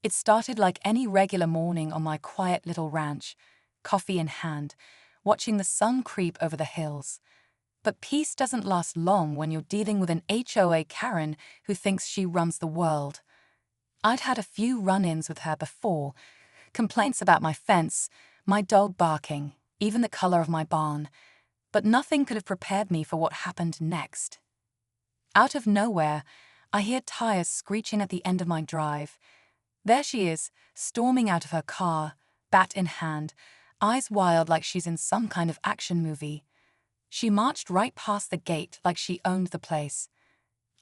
It started like any regular morning on my quiet little ranch, coffee in hand, watching the sun creep over the hills. But peace doesn't last long when you're dealing with an HOA Karen who thinks she runs the world. I'd had a few run-ins with her before, complaints about my fence, my dog barking, even the color of my barn, but nothing could have prepared me for what happened next. Out of nowhere, I hear tires screeching at the end of my drive. There she is, storming out of her car, bat in hand, eyes wild like she's in some kind of action movie. She marched right past the gate like she owned the place.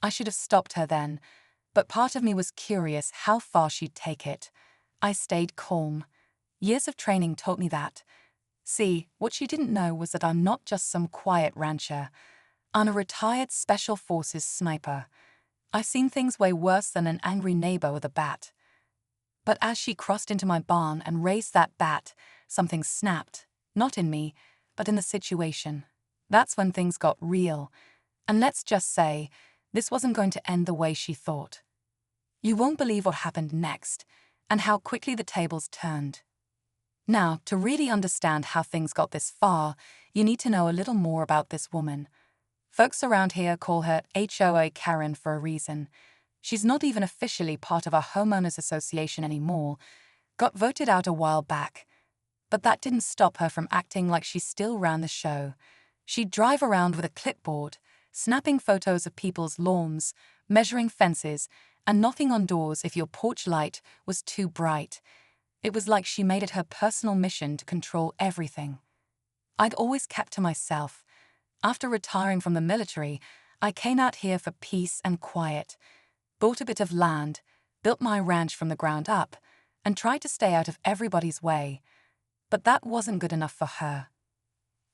I should have stopped her then, but part of me was curious how far she'd take it. I stayed calm. Years of training taught me that. See, what she didn't know was that I'm not just some quiet rancher. I'm a retired Special Forces sniper. I've seen things way worse than an angry neighbor with a bat. But as she crossed into my barn and raised that bat, something snapped, not in me, but in the situation. That's when things got real. And let's just say, this wasn't going to end the way she thought. You won't believe what happened next, and how quickly the tables turned. Now, to really understand how things got this far, you need to know a little more about this woman. Folks around here call her HOA Karen for a reason. She's not even officially part of our homeowners association anymore, got voted out a while back. But that didn't stop her from acting like she still ran the show. She'd drive around with a clipboard, snapping photos of people's lawns, measuring fences, and knocking on doors if your porch light was too bright. It was like she made it her personal mission to control everything. I'd always kept to myself. After retiring from the military, I came out here for peace and quiet, bought a bit of land, built my ranch from the ground up, and tried to stay out of everybody's way. But that wasn't good enough for her.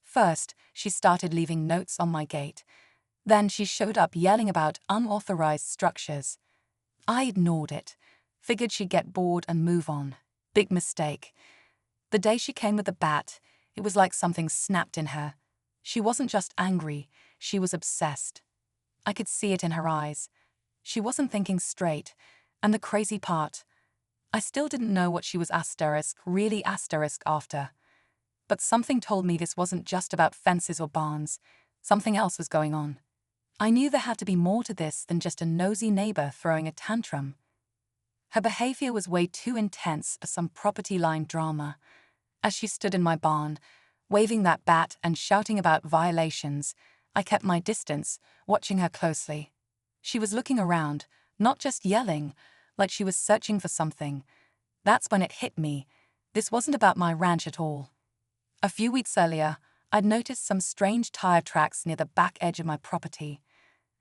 First, she started leaving notes on my gate. Then she showed up yelling about unauthorized structures. I ignored it, figured she'd get bored and move on. Big mistake. The day she came with the bat, it was like something snapped in her. She wasn't just angry, she was obsessed. I could see it in her eyes. She wasn't thinking straight, and the crazy part, I still didn't know what she was really after. But something told me this wasn't just about fences or barns. Something else was going on. I knew there had to be more to this than just a nosy neighbor throwing a tantrum. Her behavior was way too intense for some property line drama. As she stood in my barn, waving that bat and shouting about violations, I kept my distance, watching her closely. She was looking around, not just yelling, like she was searching for something. That's when it hit me. This wasn't about my ranch at all. A few weeks earlier, I'd noticed some strange tire tracks near the back edge of my property.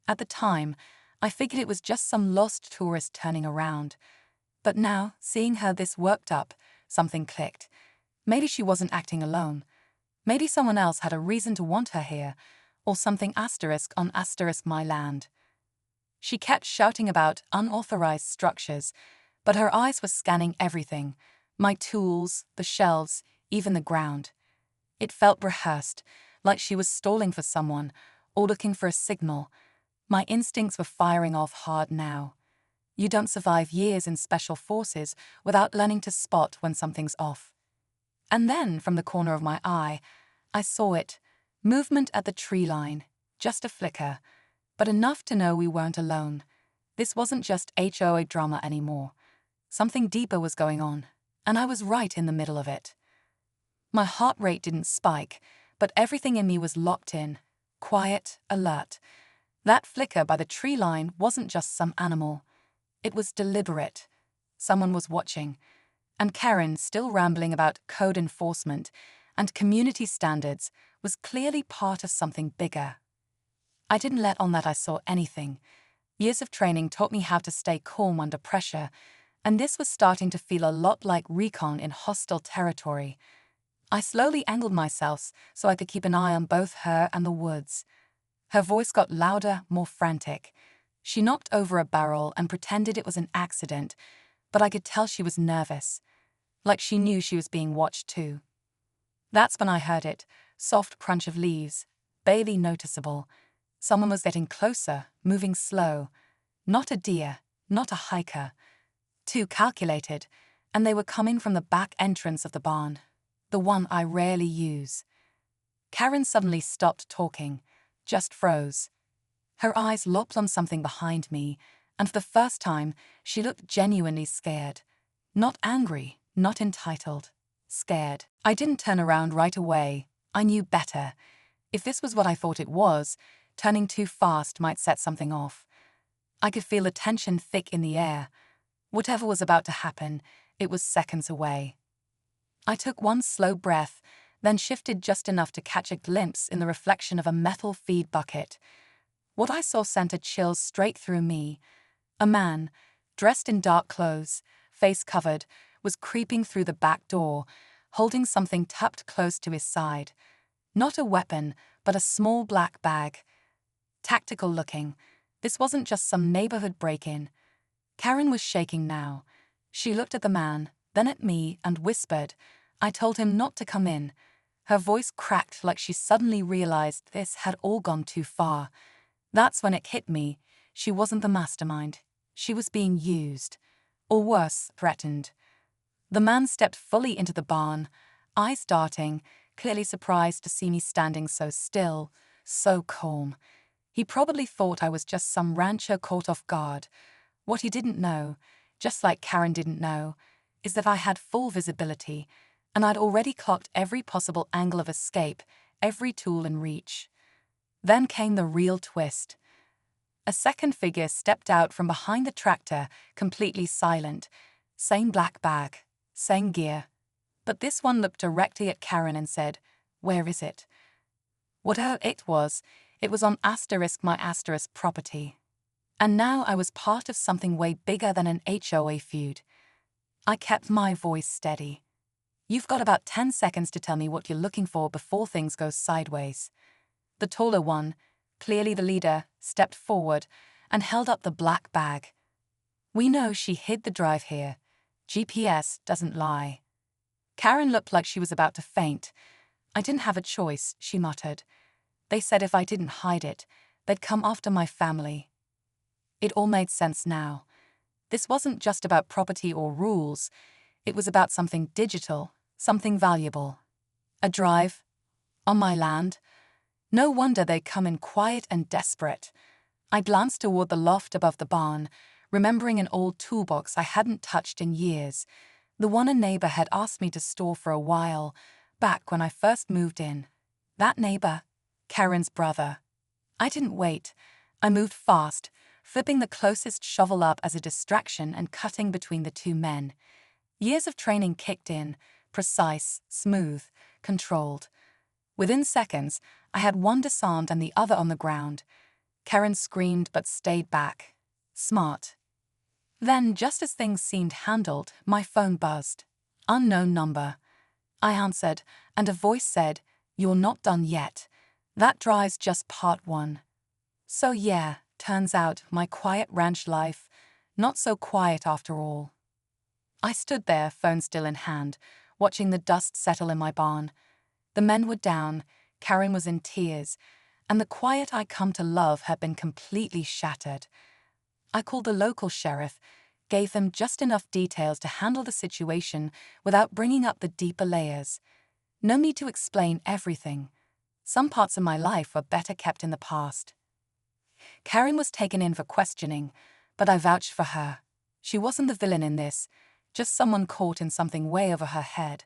At the time, I figured it was just some lost tourist turning around. But now, seeing her this worked up, something clicked. Maybe she wasn't acting alone. Maybe someone else had a reason to want her here, or something on my land. She kept shouting about unauthorized structures, but her eyes were scanning everything, my tools, the shelves, even the ground. It felt rehearsed, like she was stalling for someone, or looking for a signal. My instincts were firing off hard now. You don't survive years in special forces without learning to spot when something's off. And then, from the corner of my eye, I saw it. Movement at the tree line. Just a flicker. But enough to know we weren't alone. This wasn't just HOA drama anymore. Something deeper was going on, and I was right in the middle of it. My heart rate didn't spike, but everything in me was locked in, quiet, alert. That flicker by the tree line wasn't just some animal. It was deliberate. Someone was watching. And Karen, still rambling about code enforcement and community standards, was clearly part of something bigger. I didn't let on that I saw anything. Years of training taught me how to stay calm under pressure, and this was starting to feel a lot like recon in hostile territory. I slowly angled myself so I could keep an eye on both her and the woods. Her voice got louder, more frantic. She knocked over a barrel and pretended it was an accident, but I could tell she was nervous, like she knew she was being watched too. That's when I heard it, soft crunch of leaves, barely noticeable. Someone was getting closer, moving slow. Not a deer, not a hiker. too calculated, and they were coming from the back entrance of the barn, the one I rarely use. Karen suddenly stopped talking, just froze. Her eyes locked on something behind me, and for the first time, she looked genuinely scared. Not angry, not entitled. Scared. I didn't turn around right away. I knew better. If this was what I thought it was, turning too fast might set something off. I could feel the tension thick in the air. Whatever was about to happen, it was seconds away. I took one slow breath, then shifted just enough to catch a glimpse in the reflection of a metal feed bucket. What I saw sent a chill straight through me. A man, dressed in dark clothes, face covered, was creeping through the back door, holding something tucked close to his side. Not a weapon, but a small black bag. Tactical looking. This wasn't just some neighborhood break-in. Karen was shaking now. She looked at the man, then at me, and whispered. I told him not to come in. Her voice cracked like she suddenly realized this had all gone too far. That's when it hit me. She wasn't the mastermind. She was being used. Or worse, threatened. The man stepped fully into the barn, eyes darting, clearly surprised to see me standing so still, so calm. He probably thought I was just some rancher caught off guard. What he didn't know, just like Karen didn't know, is that I had full visibility, and I'd already clocked every possible angle of escape, every tool in reach. Then came the real twist. A second figure stepped out from behind the tractor, completely silent. Same black bag, same gear. But this one looked directly at Karen and said, "Where is it?" Whatever it was on my property. And now I was part of something way bigger than an HOA feud. I kept my voice steady. "You've got about 10 seconds to tell me what you're looking for before things go sideways." The taller one, clearly the leader, stepped forward and held up the black bag. "We know she hid the drive here. GPS doesn't lie." Karen looked like she was about to faint. "I didn't have a choice," she muttered. "They said if I didn't hide it, they'd come after my family." It all made sense now. This wasn't just about property or rules. It was about something digital, something valuable. A drive? On my land? No wonder they'd come in quiet and desperate. I glanced toward the loft above the barn, remembering an old toolbox I hadn't touched in years, the one a neighbor had asked me to store for a while, back when I first moved in. That neighbor, Karen's brother. I didn't wait. I moved fast, flipping the closest shovel up as a distraction and cutting between the two men. Years of training kicked in, precise, smooth, controlled. Within seconds, I had one disarmed and the other on the ground. Karen screamed but stayed back. Smart. Then, just as things seemed handled, my phone buzzed. Unknown number. I answered, and a voice said, "You're not done yet. That drive's just part one." So yeah, turns out my quiet ranch life, not so quiet after all. I stood there, phone still in hand, watching the dust settle in my barn. The men were down, Karen was in tears, and the quiet I come to love had been completely shattered. I called the local sheriff, gave them just enough details to handle the situation without bringing up the deeper layers. No need to explain everything. Some parts of my life were better kept in the past. Karen was taken in for questioning, but I vouched for her. She wasn't the villain in this, just someone caught in something way over her head.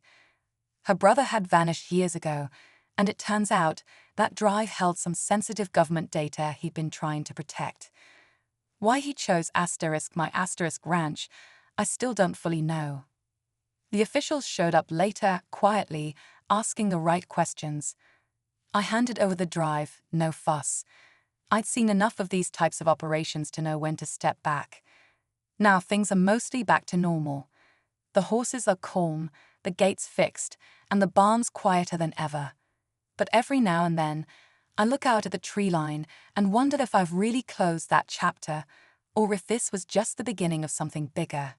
Her brother had vanished years ago, and it turns out that drive held some sensitive government data he'd been trying to protect. Why he chose my ranch, I still don't fully know. The officials showed up later, quietly, asking the right questions. I handed over the drive, no fuss. I'd seen enough of these types of operations to know when to step back. Now things are mostly back to normal. The horses are calm, the gates fixed, and the barn's quieter than ever. But every now and then, I look out at the tree line and wonder if I've really closed that chapter, or if this was just the beginning of something bigger.